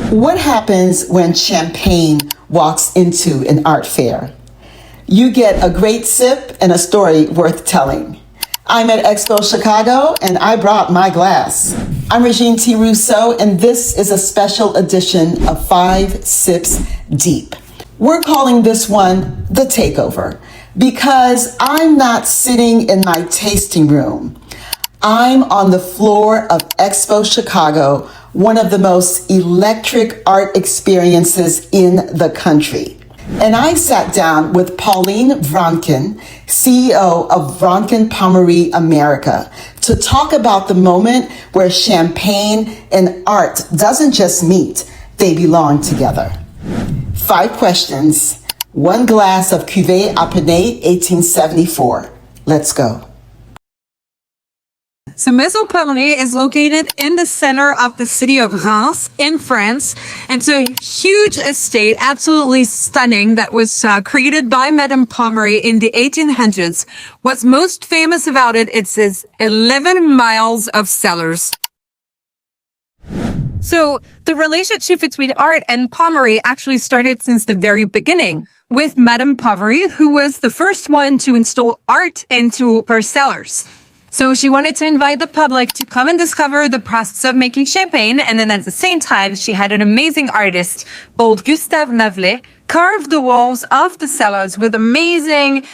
What happens when champagne walks into an art fair? You get a great sip and a story worth telling. I'm at Expo Chicago and I brought my glass. I'm Regine T. Rousseau and this is a special edition of 5 Sips Deep. We're calling this one The Takeover because I'm not sitting in my tasting room. I'm on the floor of Expo Chicago, one of the most electric art experiences in the country. And I sat down with Pauline Vranken, CEO of Vranken Pommery America, to talk about the moment where champagne and art doesn't just meet, they belong together. 5 questions, 1 glass of Cuvée Apennais 1874. Let's go. So Maison Pommery is located in the center of the city of Reims in France. And it's a huge estate, absolutely stunning, that was created by Madame Pommery in the 1800s. What's most famous about it, it's its 11 miles of cellars. So the relationship between art and Pommery actually started since the very beginning with Madame Pommery, who was the first one to install art into her cellars. So she wanted to invite the public to come and discover the process of making champagne. And then at the same time, she had an amazing artist called Gustave Navelet carve the walls of the cellars with amazing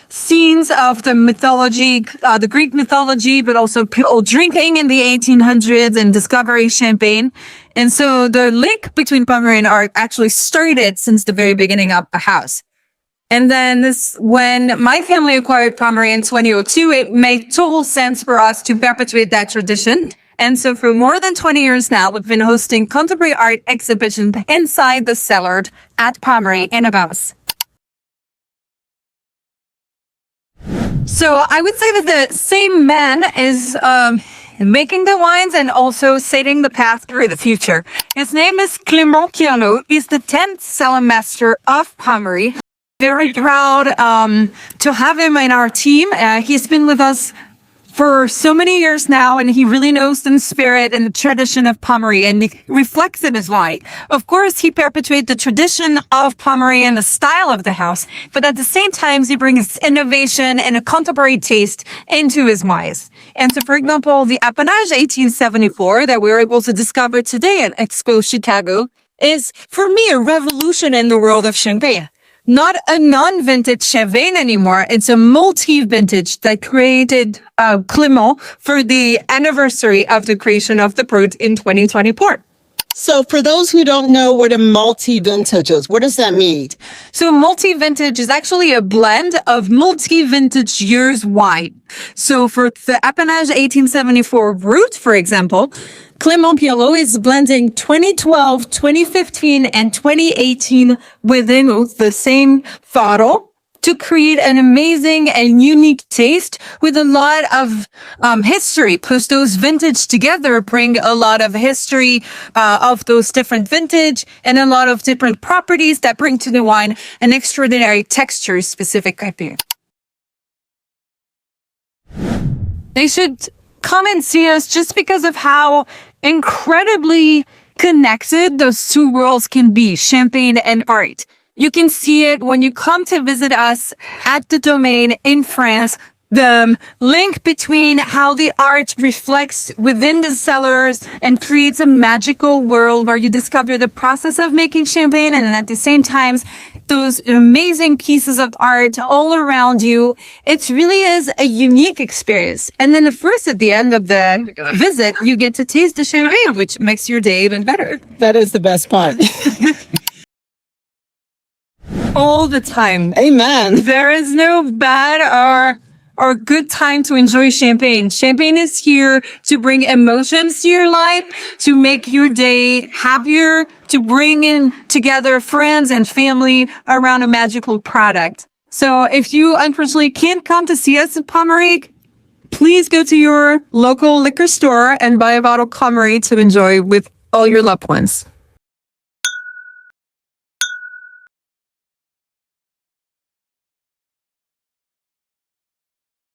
scenes of the mythology, the Greek mythology, but also people drinking in the 1800s and discovering champagne. And so the link between Pommery and art actually started since the very beginning of the house. And then when my family acquired Pommery in 2002, it made total sense for us to perpetuate that tradition. And so for more than 20 years now, we've been hosting contemporary art exhibitions inside the cellar at Pommery in Avance. So I would say that the same man is making the wines and also setting the path through the future. His name is Clément Pierlot. He's the 10th cellar master of Pommery. Very proud to have him in our team. He's been with us for so many years now, and he really knows the spirit and the tradition of Pommery, and it reflects in his wine. Of course, he perpetuates the tradition of Pommery and the style of the house, but at the same time, he brings innovation and a contemporary taste into his wines. And so, for example, the Apennage 1874 that we were able to discover today at Expo Chicago is, for me, a revolution in the world of champagne. Not a non-vintage champagne anymore. It's a multi-vintage that created Clément for the anniversary of the creation of the Brut in 2024. So for those who don't know what a multi-vintage is, what does that mean? So multi-vintage is actually a blend of multi-vintage years wine. So for the Apennage 1874 Brut, for example, Clément Pierlot is blending 2012, 2015, and 2018 within the same bottle to create an amazing and unique taste with a lot of history. Plus, those vintage together bring a lot of history of those different vintage and a lot of different properties that bring to the wine an extraordinary texture specific criteria. They should come and see us just because of how incredibly connected those two worlds can be, champagne and art. You can see it when you come to visit us at the Domain in France. The link between how the art reflects within the cellars and creates a magical world where you discover the process of making champagne, and at the same time, those amazing pieces of art all around you. It really is a unique experience. And then of course, at the end of the visit, you get to taste the champagne, which makes your day even better. That is the best part. All the time. Amen. There is no bad or good time to enjoy champagne. Champagne is here to bring emotions to your life, to make your day happier, to bring in together friends and family around a magical product. So if you unfortunately can't come to see us in Pommery, please go to your local liquor store and buy a bottle of Pommery to enjoy with all your loved ones.